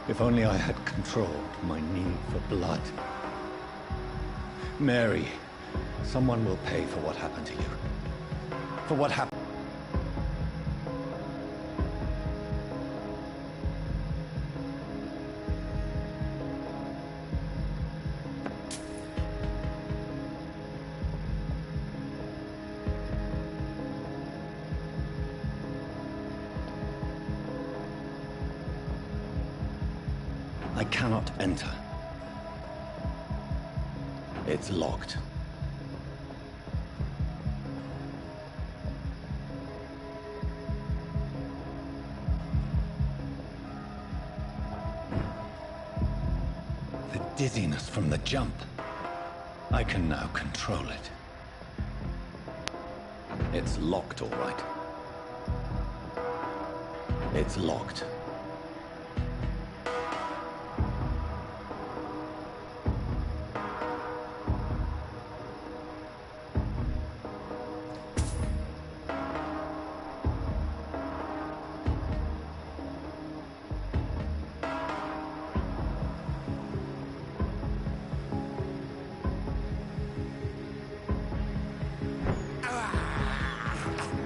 If only I had controlled my need for blood. Mary, someone will pay for what happened to you. For what happened. I cannot enter. It's locked. The dizziness from the jump. I can now control it. It's locked, all right. It's locked.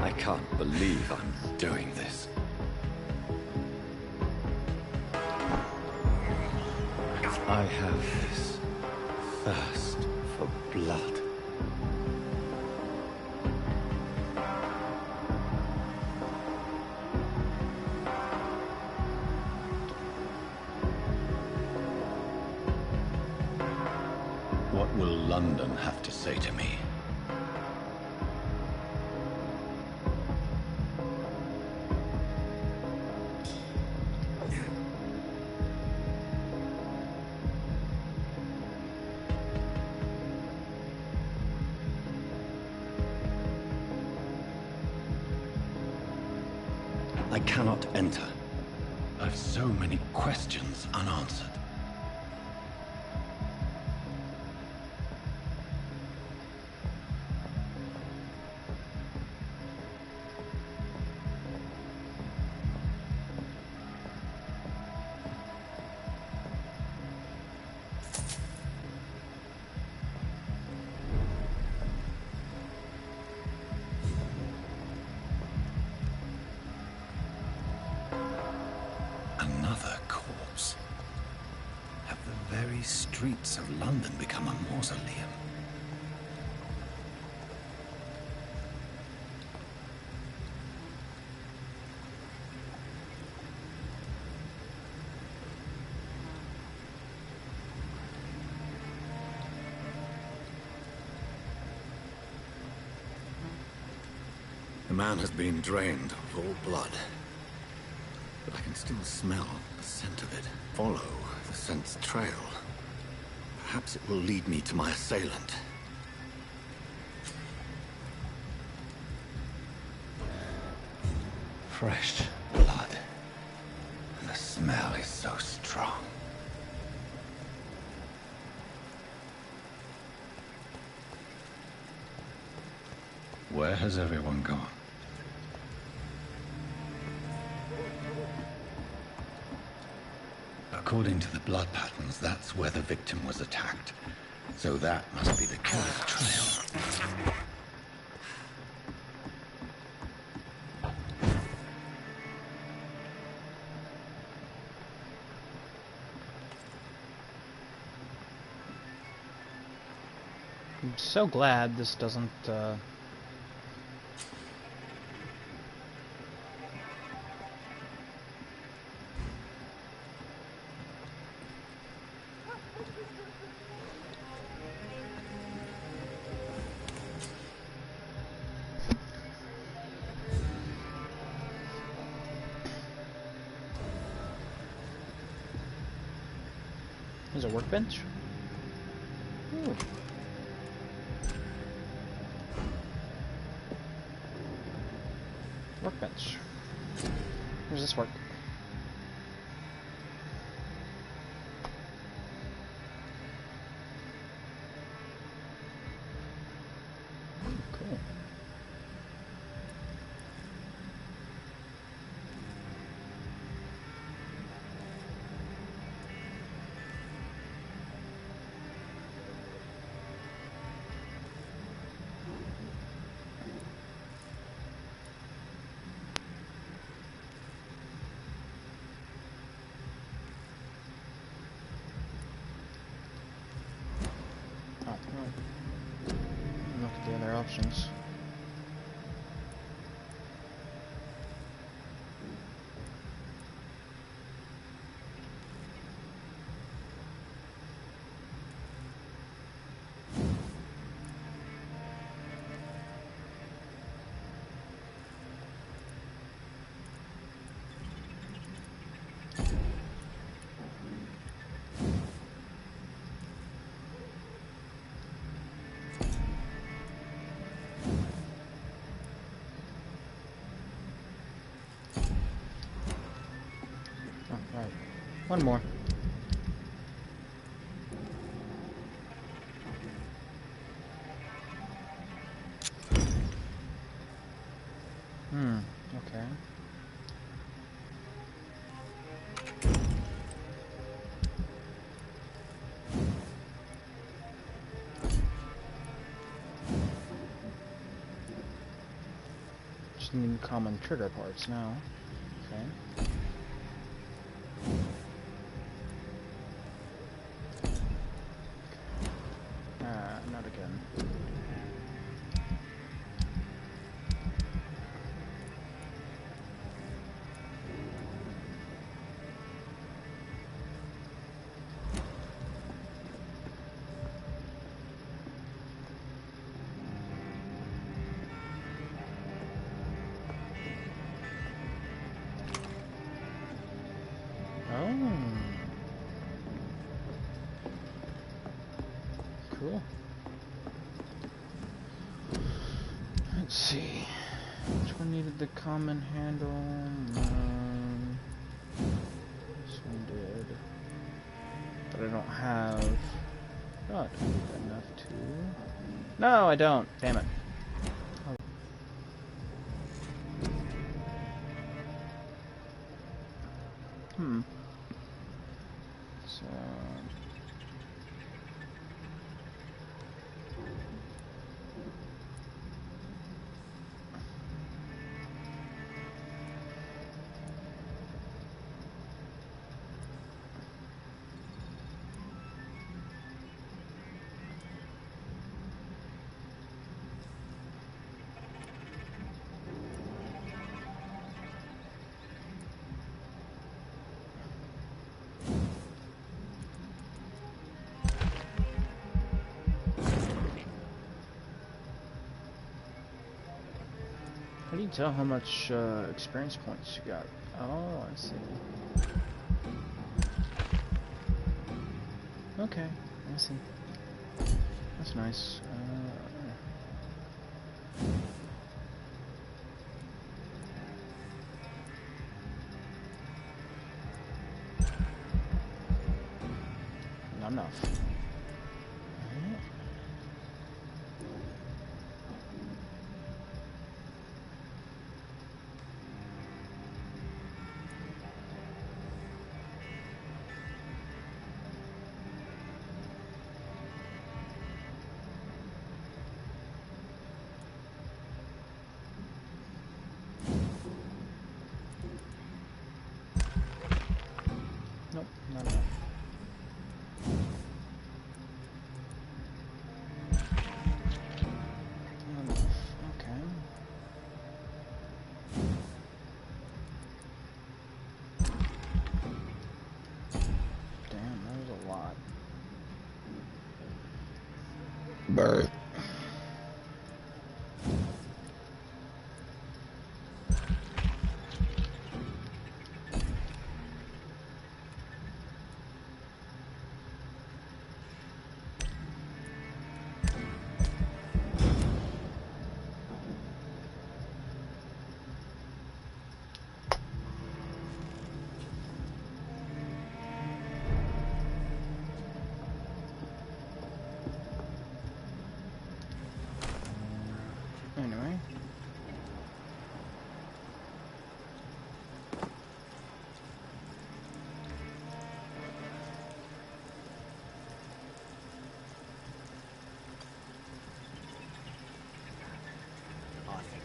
I can't believe I'm doing this. I have this thirst for blood. What will London have to say to me? I cannot enter. I've so many questions unanswered. Another corpse. Have the very streets of London become a mausoleum? The man has been drained of all blood. But I can still smell the scent of it. Follow the scent's trail. Perhaps it will lead me to my assailant. Fresh blood. The smell is so strong. Where has everyone gone? According to the blood patterns, that's where the victim was attacked. So that must be the killer's trail. I'm so glad this doesn't, There's a workbench? Ooh. Workbench. Where's this work? Cool. the other options. Right. One more. Okay. Just need common trigger parts now. Okay. Not again. Oh. Cool. Let's see. Which one needed the common handle? This one did. But I don't have... Not enough to... No, I don't. Damn it. So... How do you tell how much experience points you got? Oh, I see. Okay, I see. That's nice. Not enough. Nope, not enough. Not enough. Okay. Damn, that was a lot. Bird. Anyway.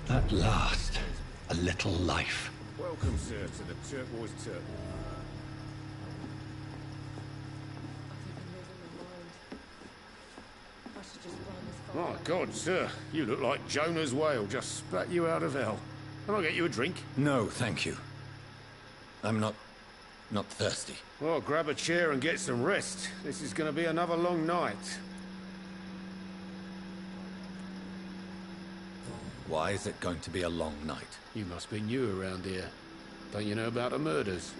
At last, a little life. Welcome, sir, to the Turquoise Turtle. Oh, God, sir, you look like Jonah's whale just spat you out of hell. Can I get you a drink? No, thank you. I'm not thirsty. Well, grab a chair and get some rest. This is going to be another long night. Why is it going to be a long night? You must be new around here. Don't you know about the murders?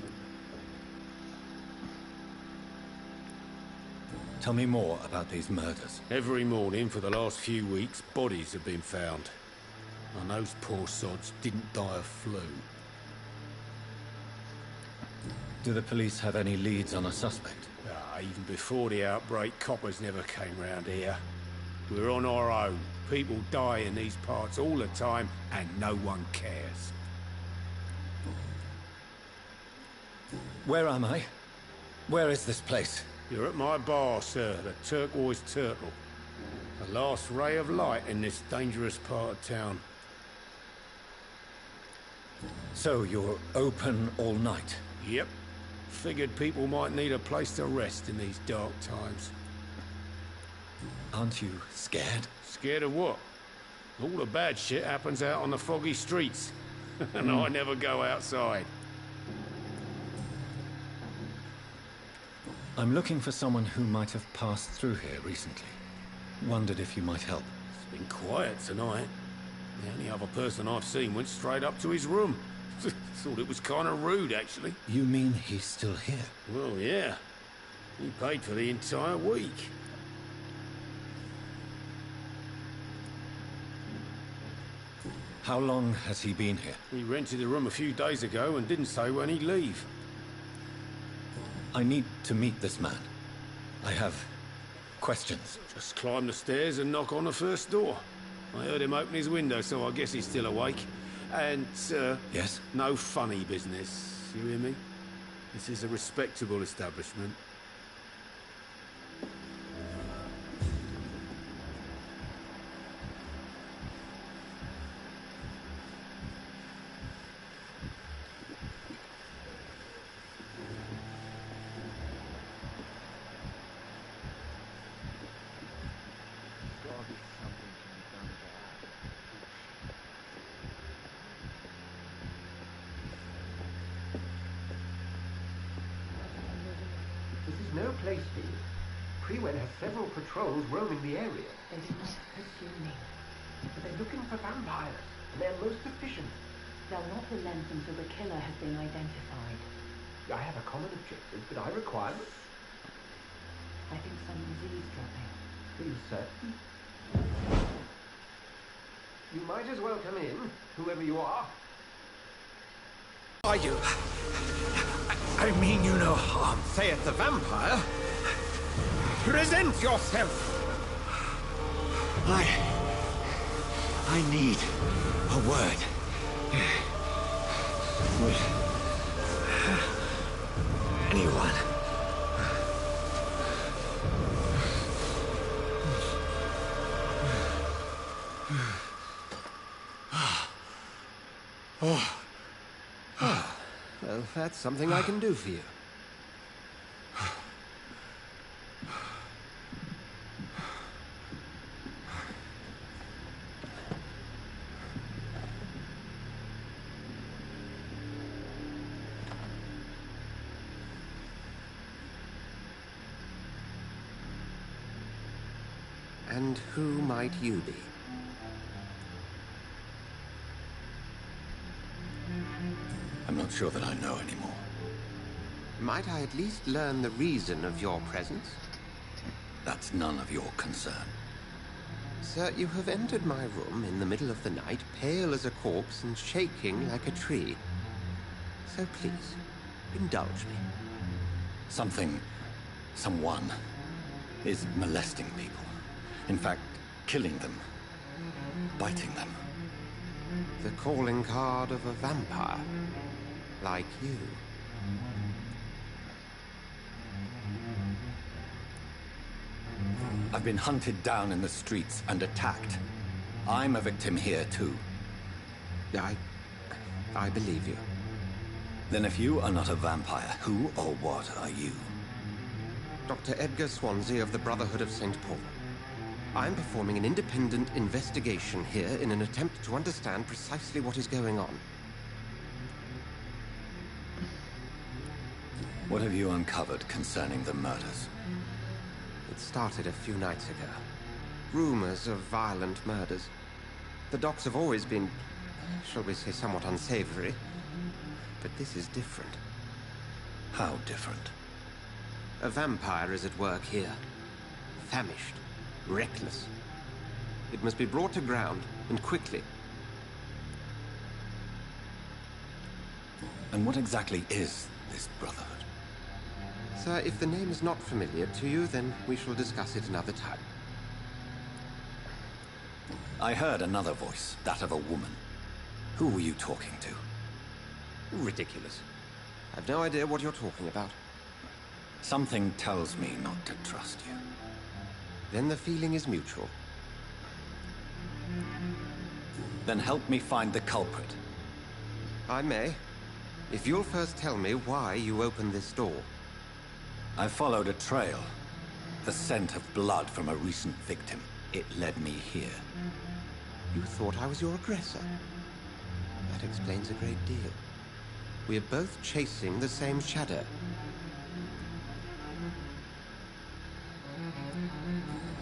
Tell me more about these murders. Every morning for the last few weeks, bodies have been found. And those poor sods didn't die of flu. Do the police have any leads on a suspect? Even before the outbreak, coppers never came round here. We're on our own. People die in these parts all the time, and no one cares. Where am I? Where is this place? You're at my bar, sir, the Turquoise Turtle. The last ray of light in this dangerous part of town. So you're open all night? Yep. Figured people might need a place to rest in these dark times. Aren't you scared? Scared of what? All the bad shit happens out on the foggy streets. And I never go outside. I'm looking for someone who might have passed through here recently. Wondered if you might help. It's been quiet tonight. The only other person I've seen went straight up to his room. Thought it was kind of rude, actually. You mean he's still here? Well, yeah. He paid for the entire week. How long has he been here? He rented the room a few days ago and didn't say when he'd leave. I need to meet this man. I have questions. Just climb the stairs and knock on the first door. I heard him open his window, so I guess he's still awake. And, sir... Yes? No funny business. You hear me? This is a respectable establishment. No place for you. Prewen has several patrols roaming the area. They did not pursue me. But they're looking for vampires, and they're most efficient. They'll not relent until the killer has been identified. I have a common objective, but I require them. I think someone's eavesdropping. Please, sir. You might as well come in, whoever you are. Are you? I mean you no harm, saith the vampire. Present yourself! I need a word. With anyone. Well, that's something I can do for you. And who might you be? I'm not sure that I know anymore. Might I at least learn the reason of your presence? That's none of your concern. Sir, you have entered my room in the middle of the night, pale as a corpse and shaking like a tree. So please, indulge me. Someone is molesting people. In fact, killing them. Biting them. The calling card of a vampire. Like you. I've been hunted down in the streets and attacked. I'm a victim here, too. I believe you. Then if you are not a vampire, who or what are you? Dr. Edgar Swansea of the Brotherhood of St. Paul. I'm performing an independent investigation here in an attempt to understand precisely what is going on. What have you uncovered concerning the murders? It started a few nights ago. Rumors of violent murders. The docks have always been, shall we say, somewhat unsavory. But this is different. How different? A vampire is at work here. Famished. Reckless. It must be brought to ground, and quickly. And what exactly is this Brotherhood? Sir, if the name is not familiar to you, then we shall discuss it another time. I heard another voice, that of a woman. Who were you talking to? Ridiculous. I've no idea what you're talking about. Something tells me not to trust you. Then the feeling is mutual. Then help me find the culprit. I may. If you'll first tell me why you opened this door. I followed a trail. The scent of blood from a recent victim. It led me here. You thought I was your aggressor. That explains a great deal. We are both chasing the same shadow.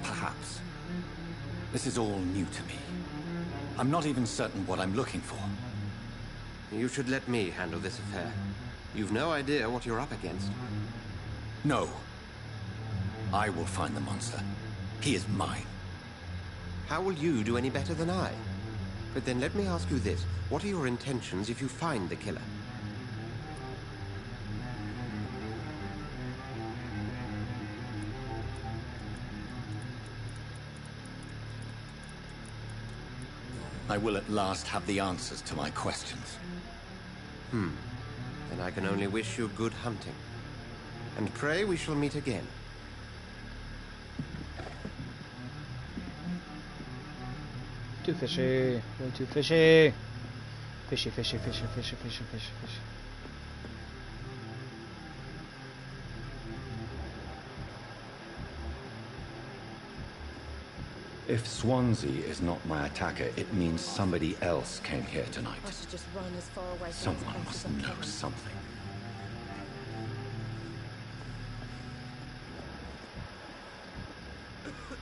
Perhaps. This is all new to me. I'm not even certain what I'm looking for. You should let me handle this affair. You've no idea what you're up against. No. I will find the monster. He is mine. How will you do any better than I? But then let me ask you this. What are your intentions if you find the killer? I will at last have the answers to my questions. Then I can only wish you good hunting. And pray we shall meet again. Too fishy. Way too fishy. Fishy, fishy, fishy, fishy, fishy, fishy, fishy. If Swansea is not my attacker, it means somebody else came here tonight. I should just run as far away from Someone this must place as I know can. something.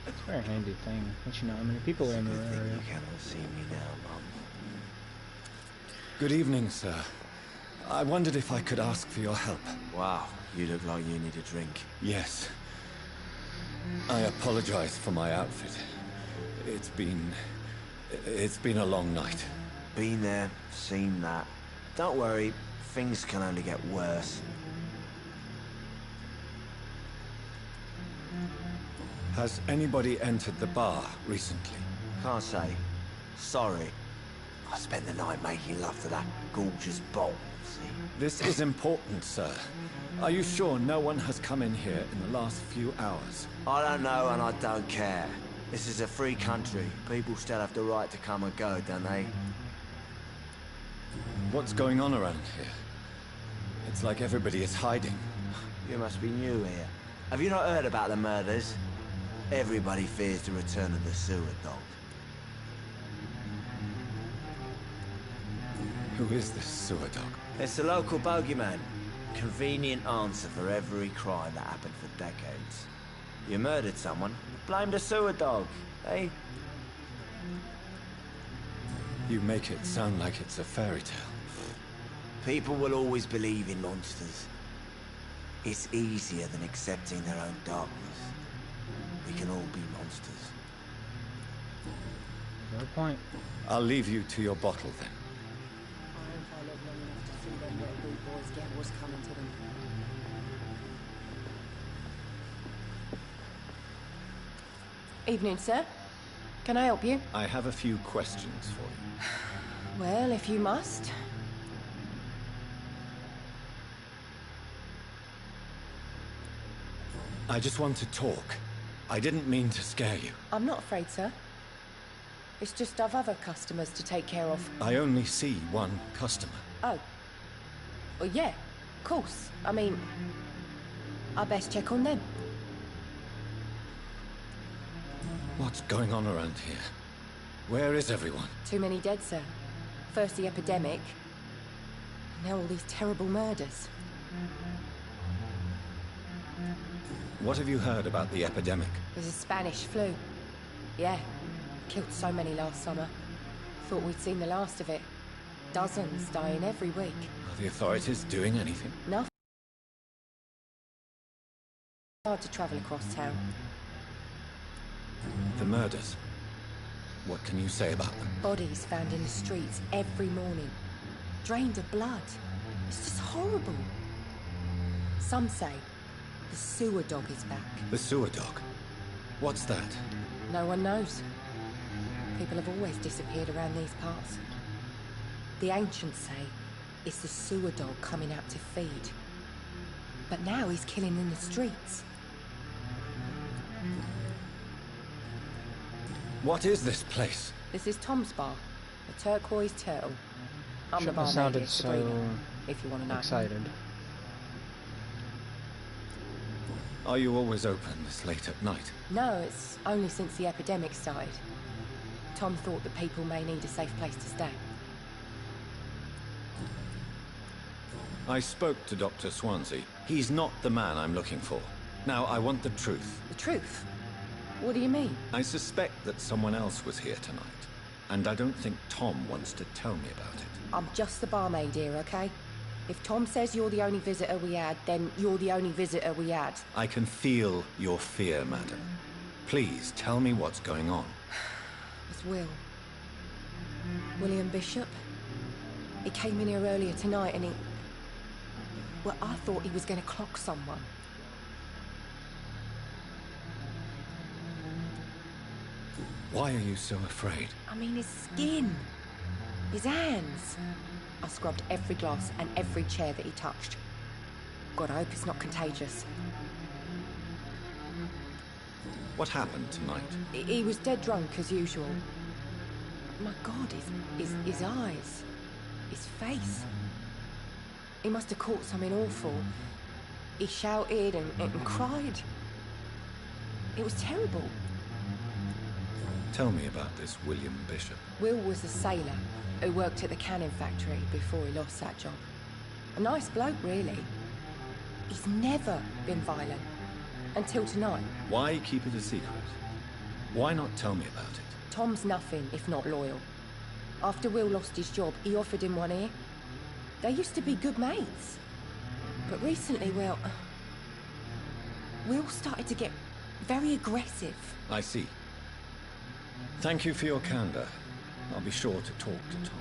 It's a very handy thing. Let you know how many people are in the area. You cannot see me now, Mum. Good evening, sir. I wondered if I could ask for your help. Wow, you look like you need a drink. Yes. I apologize for my outfit. It's been a long night. Been there, seen that. Don't worry, things can only get worse. Has anybody entered the bar recently? Can't say. Sorry. I spent the night making love to that gorgeous bowl, see? This is important, sir. Are you sure no one has come in here in the last few hours? I don't know and I don't care. This is a free country. People still have the right to come and go, don't they? What's going on around here? It's like everybody is hiding. You must be new here. Have you not heard about the murders? Everybody fears the return of the sewer dog. Who is this sewer dog? It's the local bogeyman. Convenient answer for every crime that happened for decades. You murdered someone, blame the sewer dog, eh? You make it sound like it's a fairy tale. People will always believe in monsters. It's easier than accepting their own darkness. We can all be monsters. No point. I'll leave you to your bottle then. I hope I live long enough to see them little rude boys get what's coming to them. Evening, sir. Can I help you? I have a few questions for you. Well, if you must. I just want to talk. I didn't mean to scare you. I'm not afraid, sir. It's just I've other customers to take care of. I only see one customer. Oh. Well, yeah, of course. I mean, I best check on them. What's going on around here? Where is everyone? Too many dead, sir. First the epidemic, now all these terrible murders. What have you heard about the epidemic? There's a Spanish flu. Yeah, killed so many last summer. Thought we'd seen the last of it. Dozens dying every week. Are the authorities doing anything? Nothing. Hard to travel across town. The murders. What can you say about them? Bodies found in the streets every morning. Drained of blood. It's just horrible. Some say the sewer dog is back. The sewer dog? What's that? No one knows. People have always disappeared around these parts. The ancients say it's the sewer dog coming out to feed. But now he's killing in the streets. What is this place? This is Tom's bar, the Turquoise Turtle. I'm the Shouldn't have barmaid sounded here, so Sabrina, if you want to know. excited. Are you always open this late at night? No, it's only since the epidemic started. Tom thought that people may need a safe place to stay. I spoke to Dr. Swansea. He's not the man I'm looking for. Now, I want the truth. The truth? What do you mean? I suspect that someone else was here tonight, and I don't think Tom wants to tell me about it. I'm just the barmaid here, okay? If Tom says you're the only visitor we had, then you're the only visitor we had. I can feel your fear, madam. Please, tell me what's going on. It's Will. William Bishop. He came in here earlier tonight and he... Well, I thought he was going to clock someone. Why are you so afraid? I mean, his skin. His hands. I scrubbed every glass and every chair that he touched. God, I hope it's not contagious. What happened tonight? He was dead drunk as usual. My God, his eyes. His face. He must have caught something awful. He shouted and cried. It was terrible. Tell me about this William Bishop. Will was a sailor who worked at the cannon factory before he lost that job. A nice bloke, really. He's never been violent. Until tonight. Why keep it a secret? Why not tell me about it? Tom's nothing if not loyal. After Will lost his job, he offered him one ear. They used to be good mates. But recently, well... Will started to get very aggressive. I see. Thank you for your candor. I'll be sure to talk to Tom.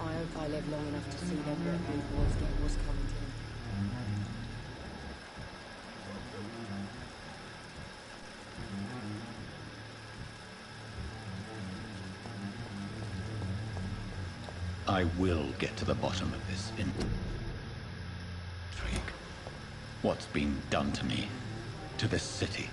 I hope I live long enough to see them blue boys get what's coming to them. I will get to the bottom of this intrigue. What's been done to me, to this city?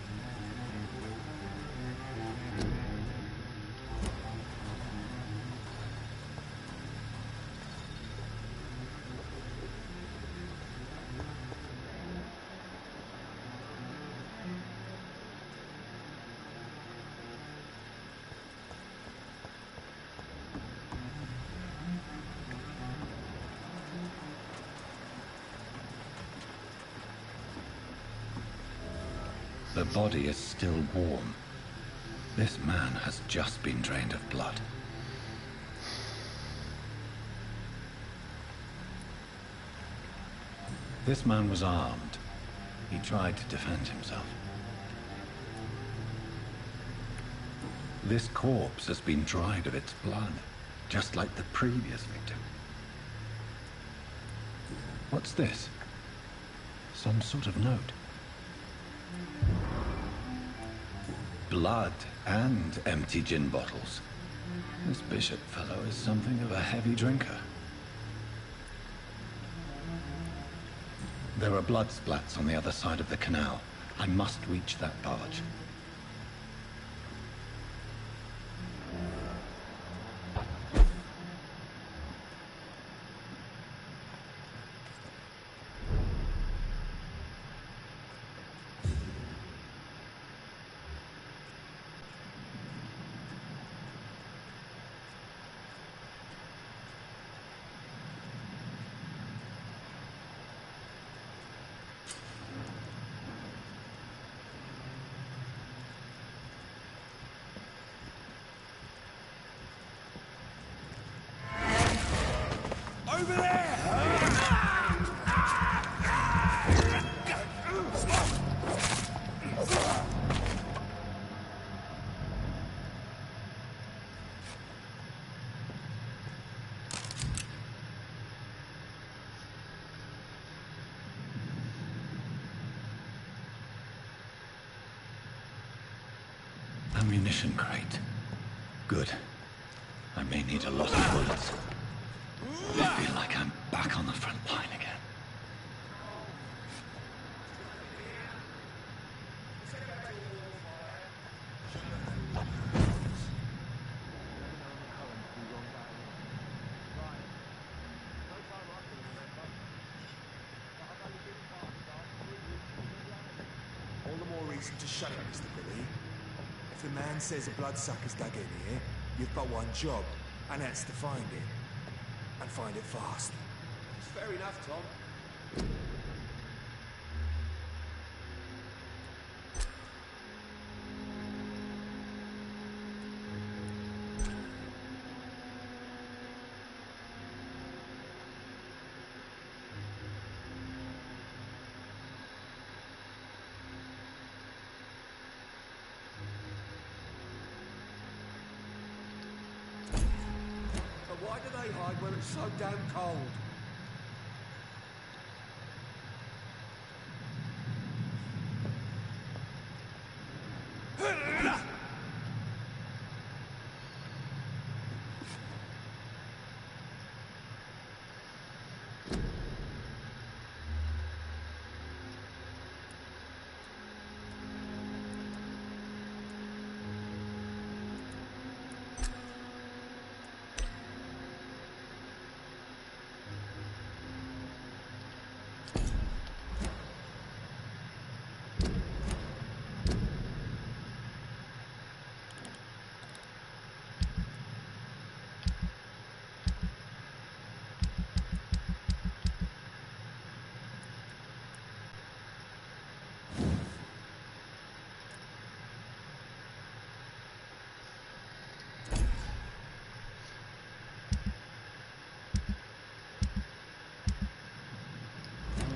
The body is still warm. This man has just been drained of blood. This man was armed. He tried to defend himself. This corpse has been dried of its blood, just like the previous victim. What's this? Some sort of note. Blood and empty gin bottles. This bishop fellow is something of a heavy drinker. There are blood splats on the other side of the canal. I must reach that barge. Ammunition crate. Good. I may need a lot of bullets. I feel like I'm back on the front line again. All the more reason to shut it, Mr. Billy. If the man says a bloodsucker's dug in here, you've got one job, and that's to find it. And find it fast. It's fair enough, Tom. Why do they hide when it's so damn cold?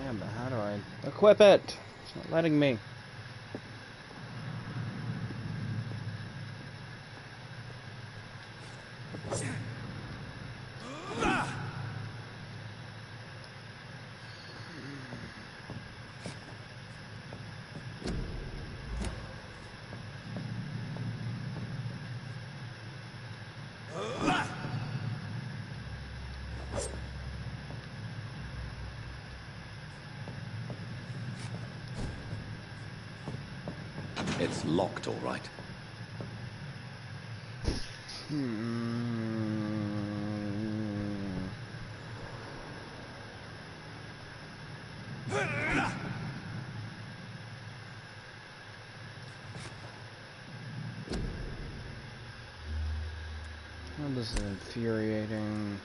Yeah, but how do I equip it? It's not letting me. It's locked, all right. Oh, this is infuriating.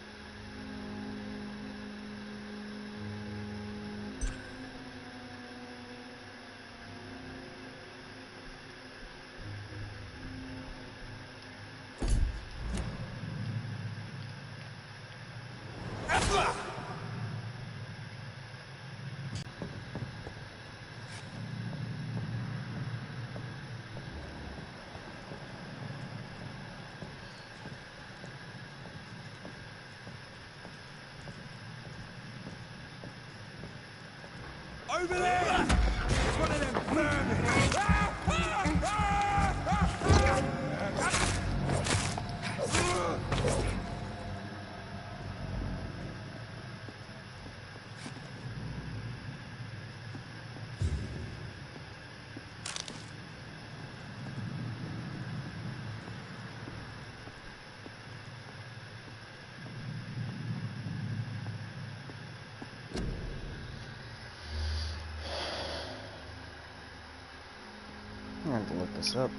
Over there! It's one of them vermin! I have to look this up.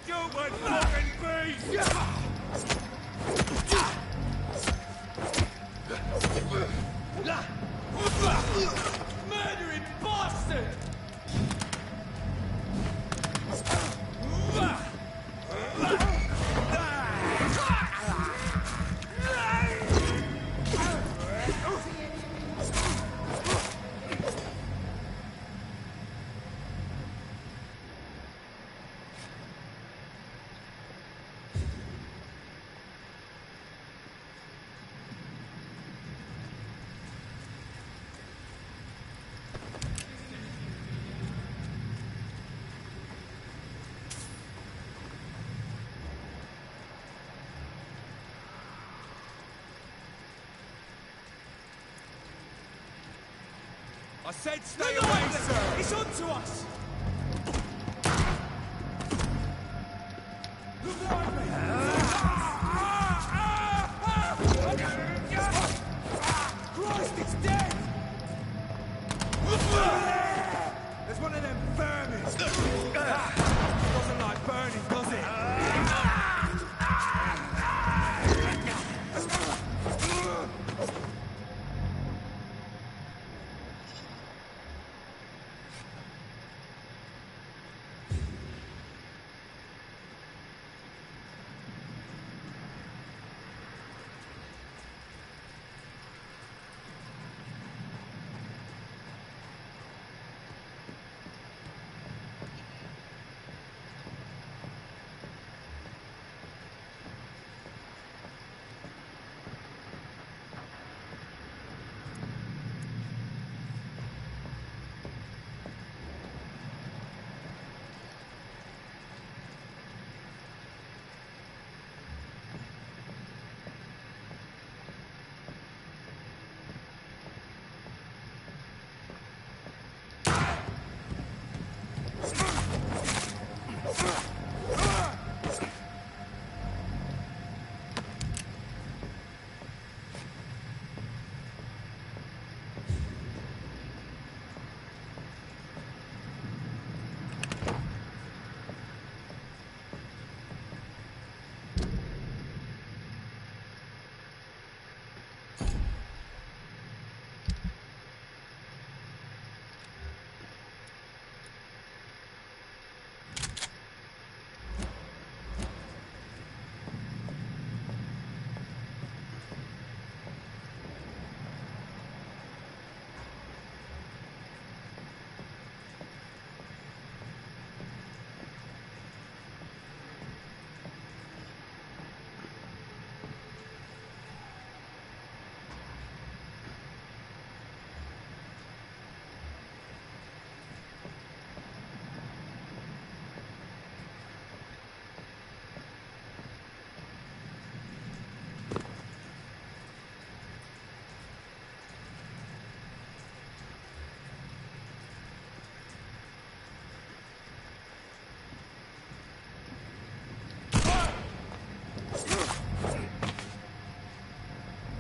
Stupid fucking beast! Murdering bastard! I said stay away, sir! It's on to us! Look at me! Christ, it's dead! There's one of them vermin! Doesn't like burning, does it?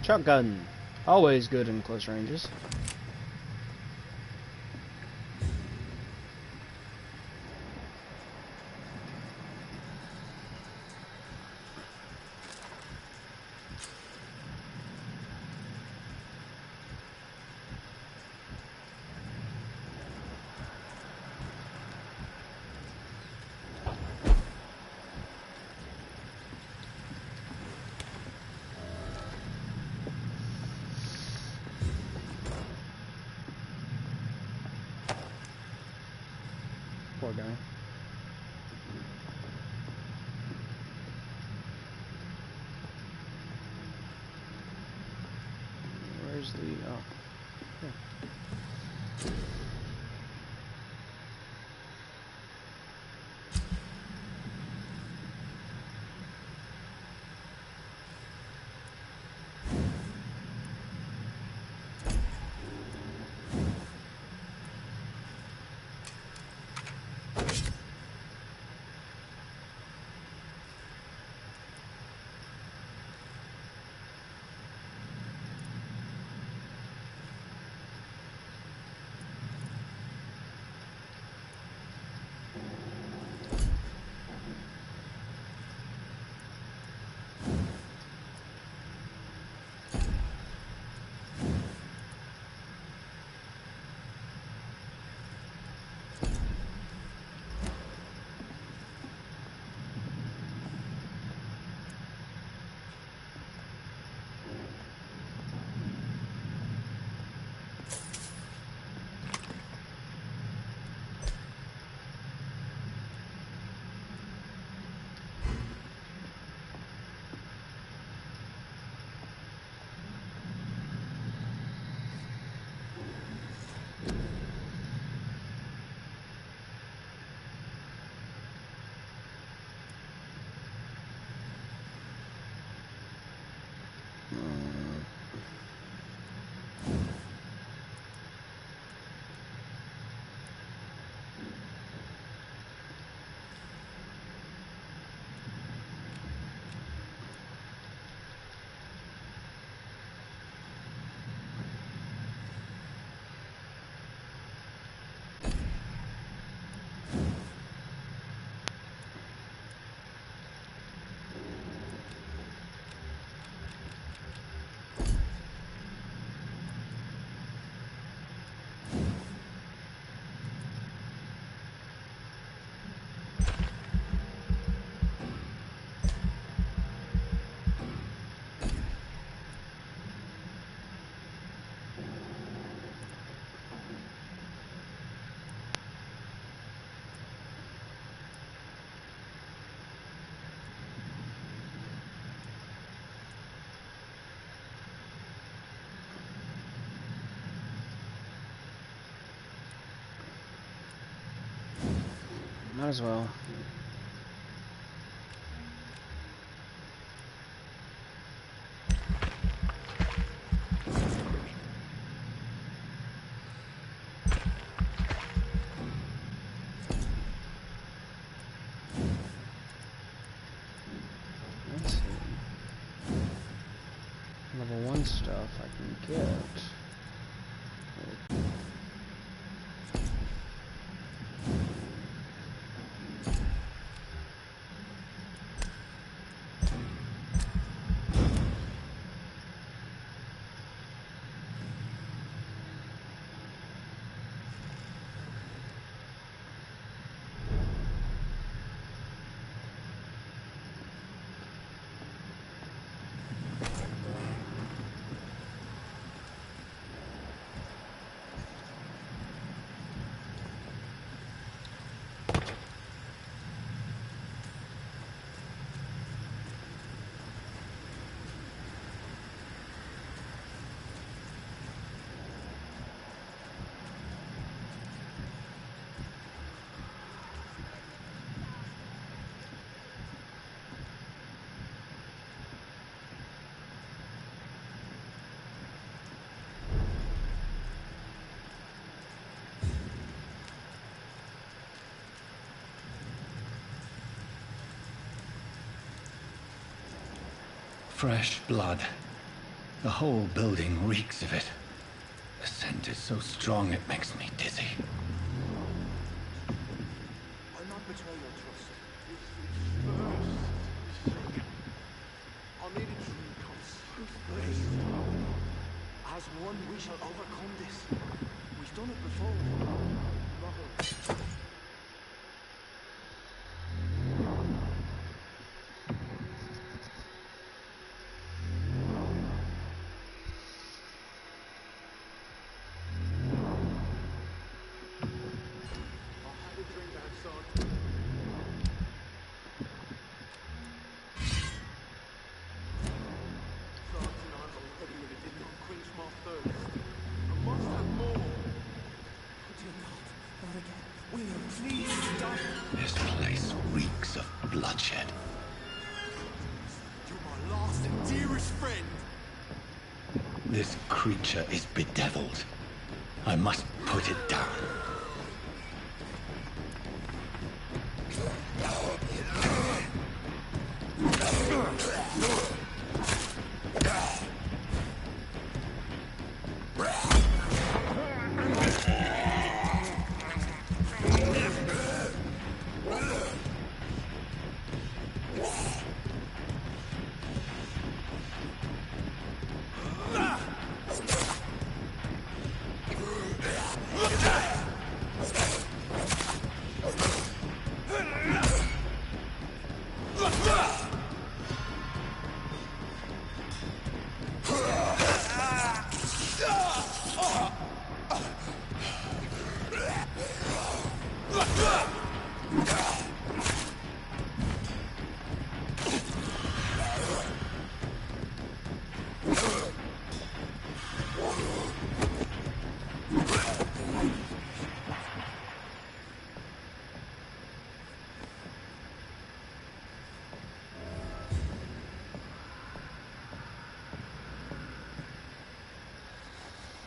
Shotgun. Always good in close ranges. Poor guy. Where's the... oh. Here. Might as well. Let's see. Level 1 stuff I can get. Fresh blood. The whole building reeks of it. The scent is so strong it makes me dizzy. I'll not betray your trust. First, I'll need a drink of faith. As one, we shall overcome this. We've done it before. This place reeks of bloodshed. You're my last and dearest friend. This creature is bedeviled. I must put it down.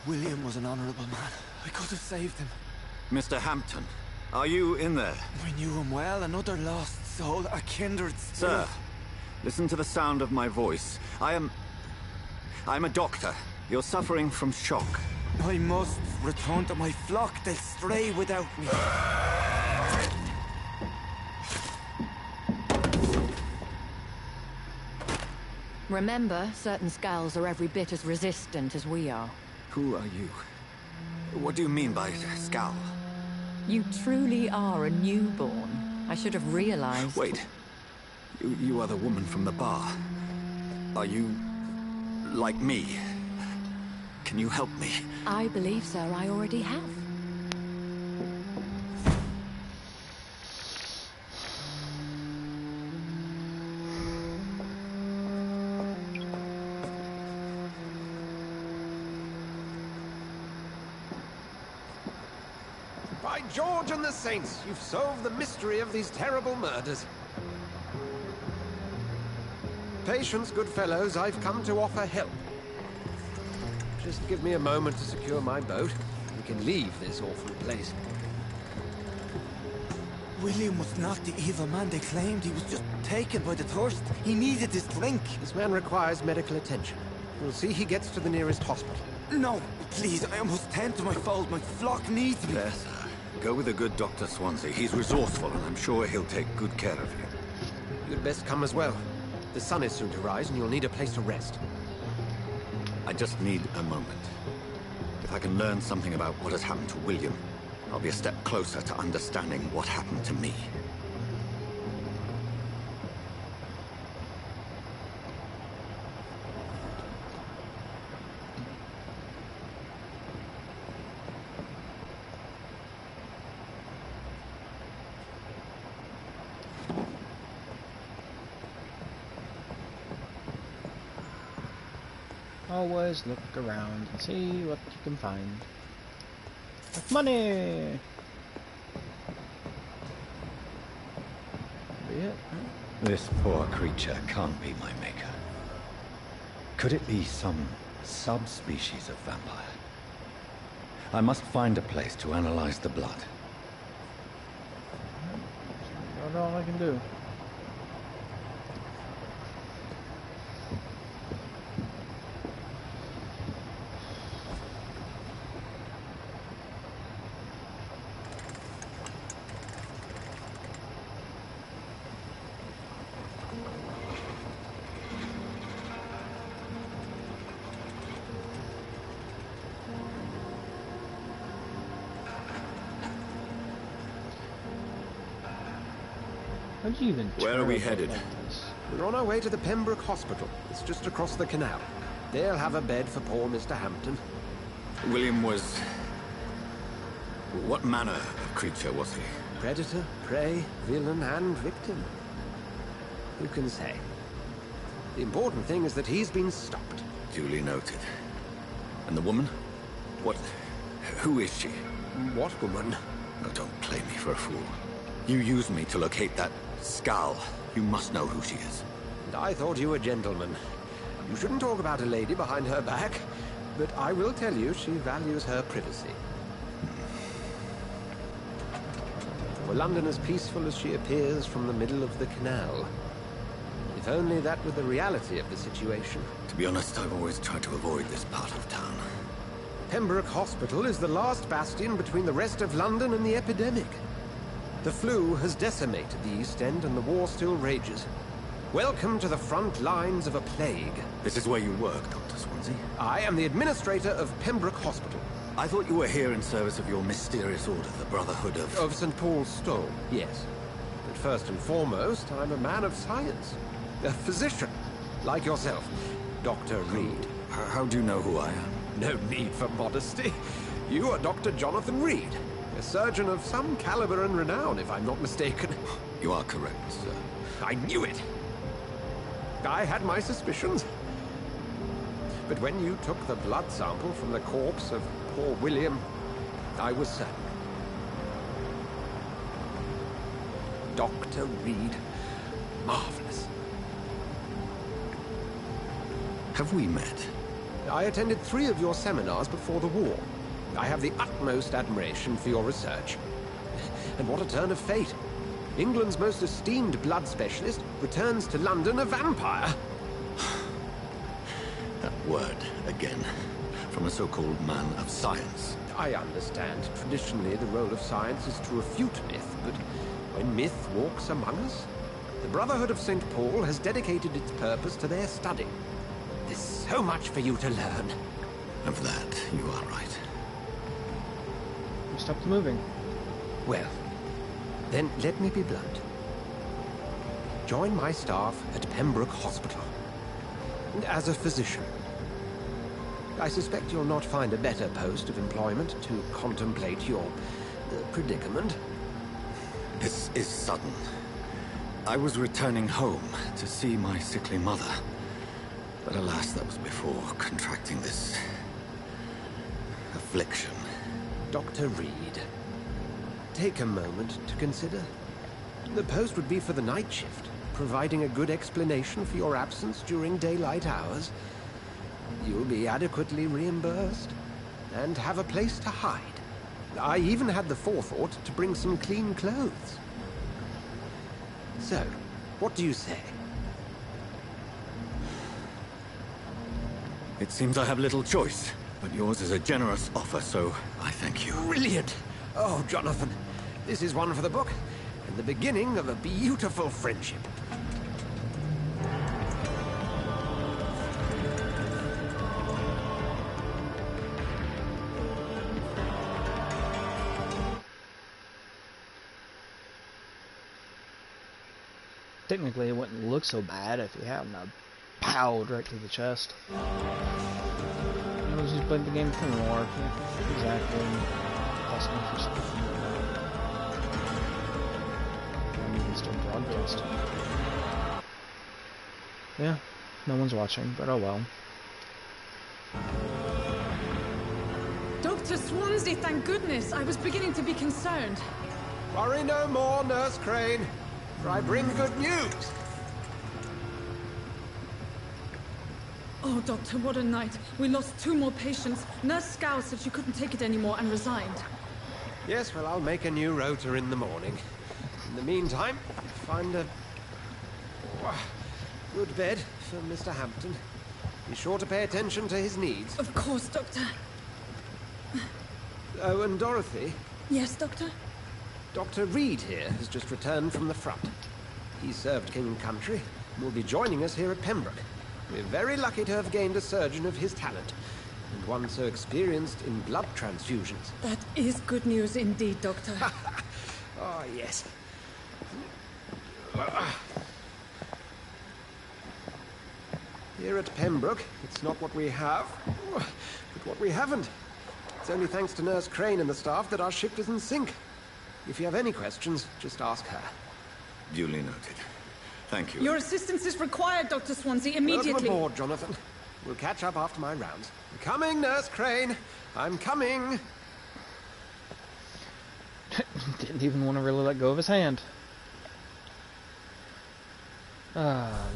William was an honorable man. I could have saved him. Mr. Hampton, are you in there? We knew him well, another lost soul, a kindred spirit. Sir, listen to the sound of my voice. I'm a doctor. You're suffering from shock. I must return to my flock. They'll stray without me. Remember, certain skulls are every bit as resistant as we are. Who are you? What do you mean by scowl? You truly are a newborn. I should have realized. Wait. You are the woman from the bar. Are you like me? Can you help me? I believe, sir, I already have. By George and the Saints, you've solved the mystery of these terrible murders. Patience, good fellows, I've come to offer help. Just give me a moment to secure my boat. We can leave this awful place. William was not the evil man they claimed. He was just taken by the thirst. He needed this drink. This man requires medical attention. We'll see he gets to the nearest hospital. No, please, I must tend to my fold. My flock needs me. There, sir. Go with the good Dr. Swansea. He's resourceful, and I'm sure he'll take good care of you. You'd best come as well. The sun is soon to rise, and you'll need a place to rest. I just need a moment. If I can learn something about what has happened to William, I'll be a step closer to understanding what happened to me. Always look around and see what you can find. Like money! Be it, huh? This poor creature can't be my maker. Could it be some subspecies of vampire? I must find a place to analyze the blood. That's all I can do. How'd you even Where turn are we a boat headed? like this? We're on our way to the Pembroke Hospital. It's just across the canal. They'll have a bed for poor Mr. Hampton. William was... What manner of creature was he? Predator, prey, villain, and victim. Who can say? The important thing is that he's been stopped. Duly noted. And the woman? What... Who is she? What woman? Oh, don't play me for a fool. You used me to locate that skull. You must know who she is. And I thought you a gentleman. You shouldn't talk about a lady behind her back, but I will tell you she values her privacy. Were London as peaceful as she appears from the middle of the canal? If only that were the reality of the situation. To be honest, I've always tried to avoid this part of town. Pembroke Hospital is the last bastion between the rest of London and the epidemic. The flu has decimated the East End and the war still rages. Welcome to the front lines of a plague. This is where you work, Dr. Swansea? I am the administrator of Pembroke Hospital. I thought you were here in service of your mysterious order, the Brotherhood of... Of St. Paul's Stole, yes. But first and foremost, I'm a man of science. A physician, like yourself, Dr. Reed. How do you know who I am? No need for modesty. You are Dr. Jonathan Reed, a surgeon of some caliber and renown, if I'm not mistaken. You are correct, sir. I knew it! I had my suspicions. But when you took the blood sample from the corpse of poor William, I was certain. Dr. Reed. Marvelous. Have we met? I attended 3 of your seminars before the war. I have the utmost admiration for your research. And what a turn of fate. England's most esteemed blood specialist returns to London a vampire. That word, again. From a so-called man of science. I understand. Traditionally, the role of science is to refute myth, but when myth walks among us, the Brotherhood of St. Paul has dedicated its purpose to their study. There's so much for you to learn. Of that, you are right. You stopped moving. Well, then let me be blunt. Join my staff at Pembroke Hospital. As a physician. I suspect you'll not find a better post of employment to contemplate your predicament. This is sudden. I was returning home to see my sickly mother. But alas, that was before contracting this... affliction. Dr. Reed, take a moment to consider. The post would be for the night shift, providing a good explanation for your absence during daylight hours. You'll be adequately reimbursed, and have a place to hide. I even had the forethought to bring some clean clothes. So, what do you say? It seems I have little choice, but yours is a generous offer, so I thank you. Brilliant! Oh, Jonathan, this is one for the book, and the beginning of a beautiful friendship. Technically, it wouldn't look so bad if you had him pow right to the chest. I was just playing the game for more. Yeah, exactly. Possible for something. I'm even still broadcasting. Yeah, no one's watching, but oh well. Dr. Swansea, thank goodness! I was beginning to be concerned. Worry no more, Nurse Crane, for I bring good news. Oh, Doctor, what a night. We lost 2 more patients. Nurse Scow said she couldn't take it anymore and resigned. Yes, well, I'll make a new rota in the morning. In the meantime, find a good bed for Mr. Hampton. Be sure to pay attention to his needs. Of course, Doctor. Oh, and Dorothy? Yes, Doctor? Dr. Reed here has just returned from the front. He served King and Country and will be joining us here at Pembroke. We're very lucky to have gained a surgeon of his talent, and one so experienced in blood transfusions. That is good news indeed, Doctor. Oh, yes. Here at Pembroke, it's not what we have, but what we haven't. It's only thanks to Nurse Crane and the staff that our ship doesn't sink. If you have any questions, just ask her. Duly noted. Thank you. Your assistance is required, Dr. Swansea, immediately. Welcome aboard, Jonathan. We'll catch up after my rounds. I'm coming, Nurse Crane. I'm coming. Didn't even want to really let go of his hand.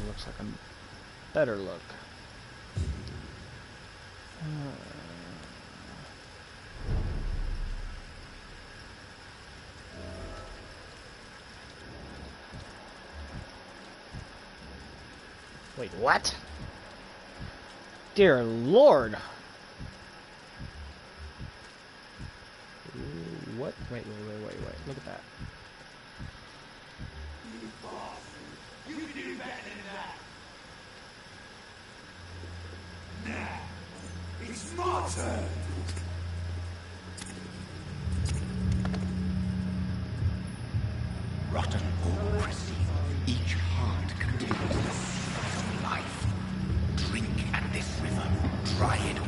Looks like a better look. Wait, what? Dear Lord! What? Wait. Look at that. You can do better than that. Now, it's my turn. Rotten or pristine, each heart contains the seed of life. Drink at this river, dry it all.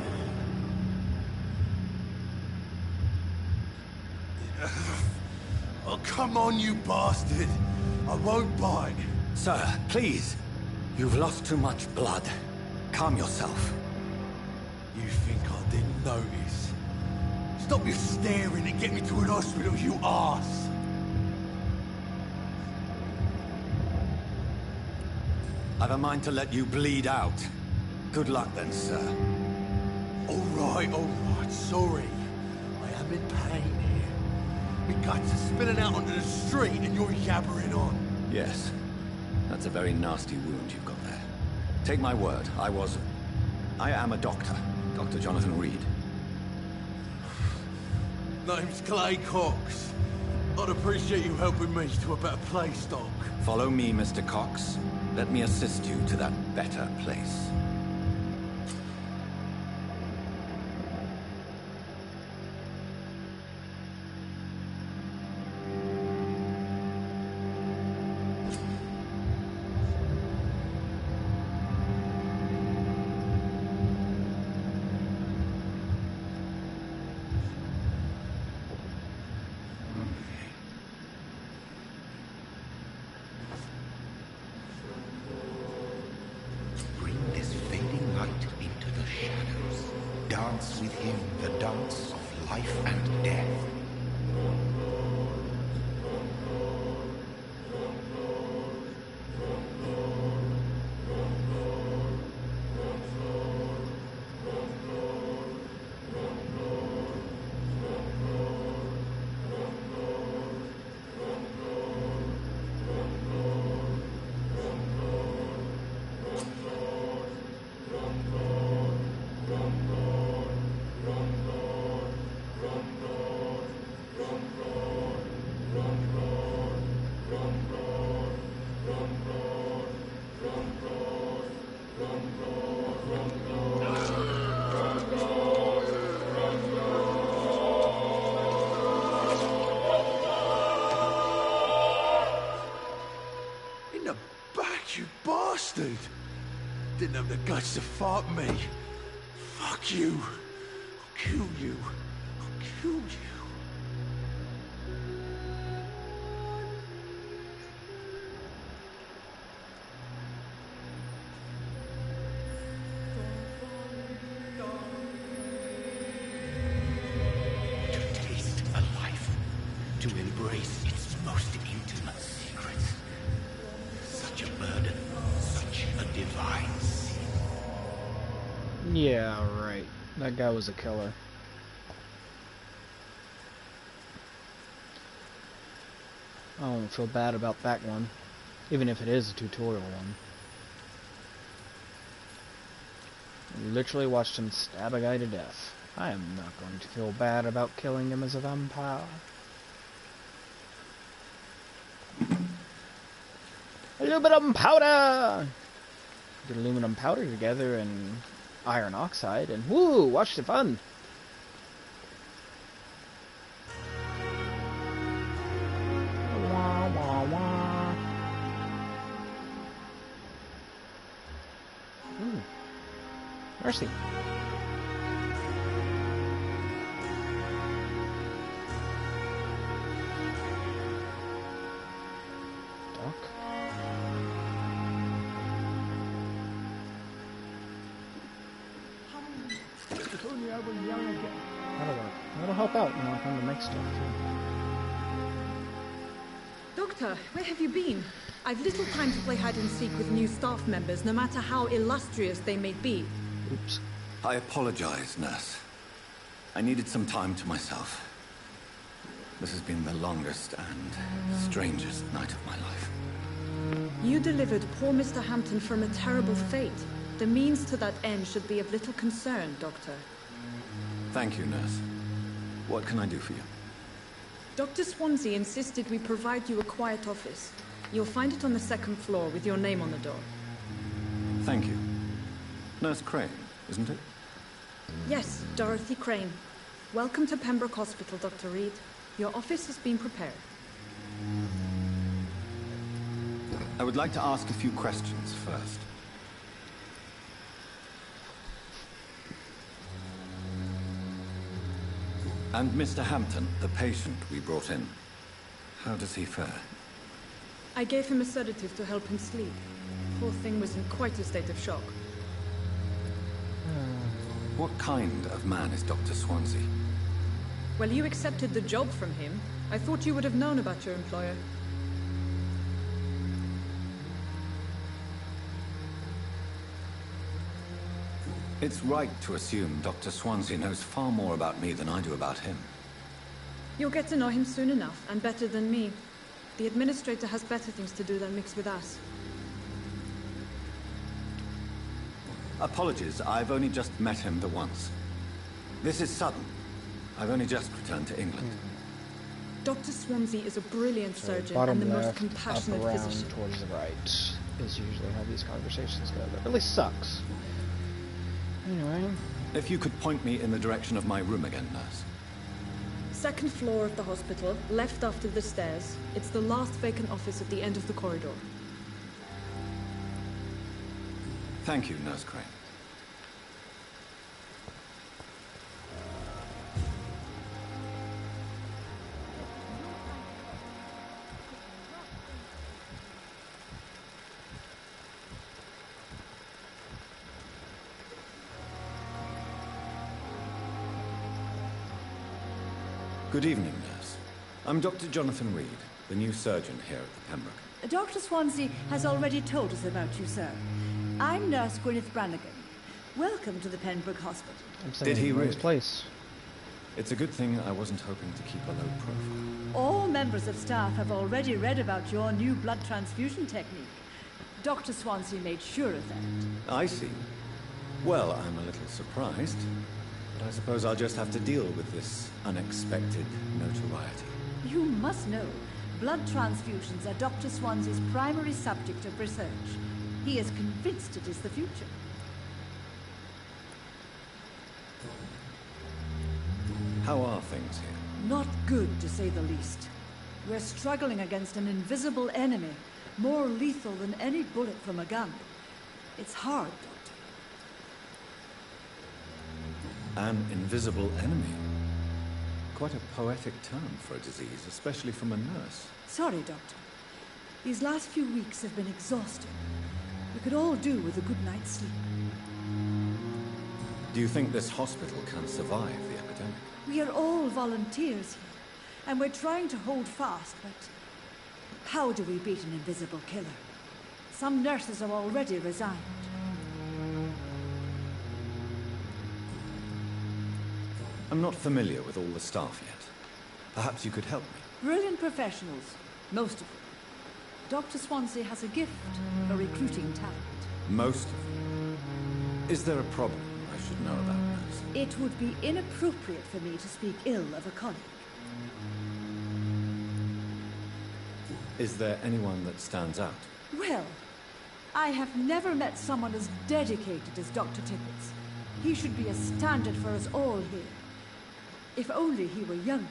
Oh, come on, you bastard. I won't bite. Sir, please. You've lost too much blood. Calm yourself. You think I didn't notice? Stop your staring and get me to an hospital, you arse! I've a mind to let you bleed out. Good luck then, sir. All right, sorry. I am in pain here. My guts are spilling out onto the street and you're yabbering on. Yes. That's a very nasty wound you've got there. Take my word, I am a doctor. Dr. Jonathan Reed. Name's Clay Cox. I'd appreciate you helping me to a better place, Doc. Follow me, Mr. Cox. Let me assist you to that better place. Bring this fading light into the shadows. Dance with him the dance of life and death. In the back, you bastard! Didn't have the guts to fight me. Fuck you. I'll kill you. I'll kill you. To taste a life, to embrace its most intimate secrets. Such a burden, such a divine sin. Yeah, right. That guy was a killer. I don't feel bad about that one, even if it is a tutorial one. I literally watched him stab a guy to death. I am not going to feel bad about killing him as a vampire. Aluminum powder! Get aluminum powder together and iron oxide, and woo! Watch the fun! Wah, wah, wah. Mercy. Doc. If only I were young again. That'll work. That'll help out, you know, time to make stuff too. Doctor, where have you been? I've little time to play hide and seek with new staff members, no matter how illustrious they may be. Oops. I apologize, nurse. I needed some time to myself. This has been the longest and strangest night of my life. You delivered poor Mr. Hampton from a terrible fate. The means to that end should be of little concern, Doctor. Thank you, nurse. What can I do for you? Dr. Swansea insisted we provide you a quiet office. You'll find it on the second floor with your name on the door. Thank you. Nurse Crane, isn't it? Yes, Dorothy Crane. Welcome to Pembroke Hospital, Dr. Reed. Your office has been prepared. I would like to ask a few questions first. And Mr. Hampton, the patient we brought in, how does he fare? I gave him a sedative to help him sleep. Poor thing was in quite a state of shock. What kind of man is Dr. Swansea? Well, you accepted the job from him. I thought you would have known about your employer. It's right to assume Dr. Swansea knows far more about me than I do about him. You'll get to know him soon enough, and better than me. The administrator has better things to do than mix with us. Apologies, I've only just met him the once. This is sudden. I've only just returned to England. Dr. Swansea is a brilliant So surgeon bottom and the left, most compassionate up, around, physician. towards the right is usually how these conversations go. That really sucks. Anyway. If you could point me in the direction of my room again, nurse. Second floor of the hospital, left after the stairs. It's the last vacant office at the end of the corridor. Thank you, Nurse Crane. Good evening, nurse. I'm Dr. Jonathan Reed, the new surgeon here at the Pembroke. Dr. Swansea has already told us about you, sir. I'm Nurse Gwyneth Brannigan. Welcome to the Pembroke Hospital. Did he really? Place. It's a good thing I wasn't hoping to keep a low profile. All members of staff have already read about your new blood transfusion technique. Dr. Swansea made sure of that. I see. Well, I'm a little surprised, but I suppose I'll just have to deal with this unexpected notoriety. You must know, blood transfusions are Dr. Swansea's primary subject of research. He is convinced it is the future. How are things here? Not good, to say the least. We're struggling against an invisible enemy, more lethal than any bullet from a gun. It's hard, Doctor. An invisible enemy? Quite a poetic term for a disease, especially from a nurse. Sorry, Doctor. These last few weeks have been exhausting. We could all do with a good night's sleep. Do you think this hospital can survive the epidemic? We are all volunteers here, and we're trying to hold fast, but how do we beat an invisible killer? Some nurses have already resigned. I'm not familiar with all the staff yet. Perhaps you could help me. Brilliant professionals, most of them. Dr. Swansea has a gift for recruiting talent. Most of them. Is there a problem I should know about, nurse? It would be inappropriate for me to speak ill of a colleague. Is there anyone that stands out? Well, I have never met someone as dedicated as Dr. Tippets. He should be a standard for us all here. If only he were younger.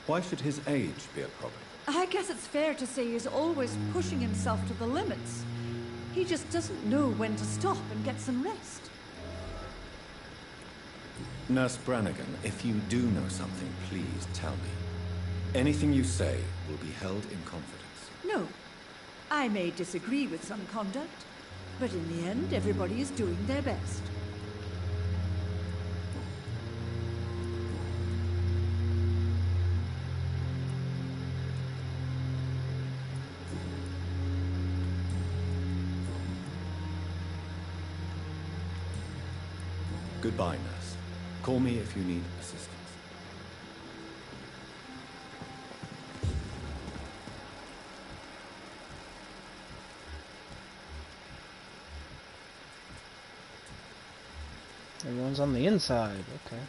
Why should his age be a problem? I guess it's fair to say he's always pushing himself to the limits. He just doesn't know when to stop and get some rest. Nurse Brannigan, if you do know something, please tell me. Anything you say will be held in confidence. No. I may disagree with some conduct, but in the end, everybody is doing their best. Goodbye, nurse. Call me if you need assistance. Everyone's on the inside, okay.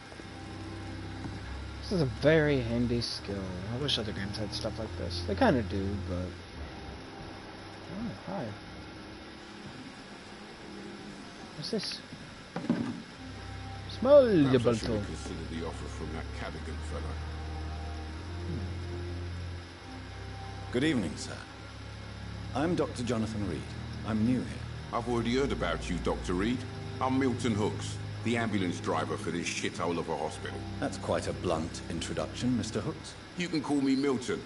This is a very handy skill. I wish other games had stuff like this. They kind of do, but... Oh, hi. What's this? Small Perhaps I should Balto. have considered the offer from that Cadigan fellow. Good evening, sir. I'm Dr. Jonathan Reed. I'm new here. I've already heard about you, Dr. Reed. I'm Milton Hooks, the ambulance driver for this shithole of a hospital. That's quite a blunt introduction, Mr. Hooks. You can call me Milton.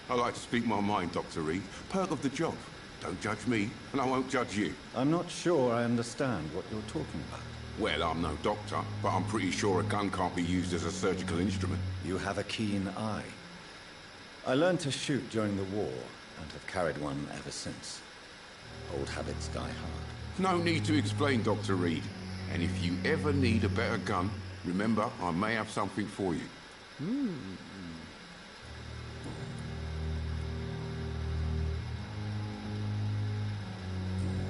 I like to speak my mind, Dr. Reed. Perk of the job. Don't judge me, and I won't judge you. I'm not sure I understand what you're talking about. Well, I'm no doctor, but I'm pretty sure a gun can't be used as a surgical instrument. You have a keen eye. I learned to shoot during the war, and have carried one ever since. Old habits die hard. No need to explain, Dr. Reed. And if you ever need a better gun, remember, I may have something for you.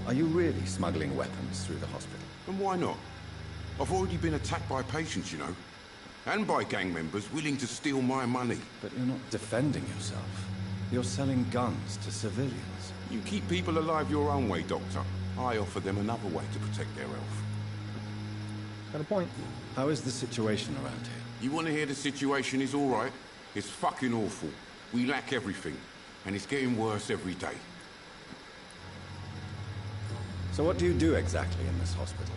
Are you really smuggling weapons through the hospital? And why not? I've already been attacked by patients, you know. And by gang members willing to steal my money. But you're not defending yourself. You're selling guns to civilians. You keep people alive your own way, Doctor. I offer them another way to protect their health. Got a point. How is the situation around here? You want to hear the situation is all right? It's fucking awful. We lack everything. And it's getting worse every day. So what do you do exactly in this hospital?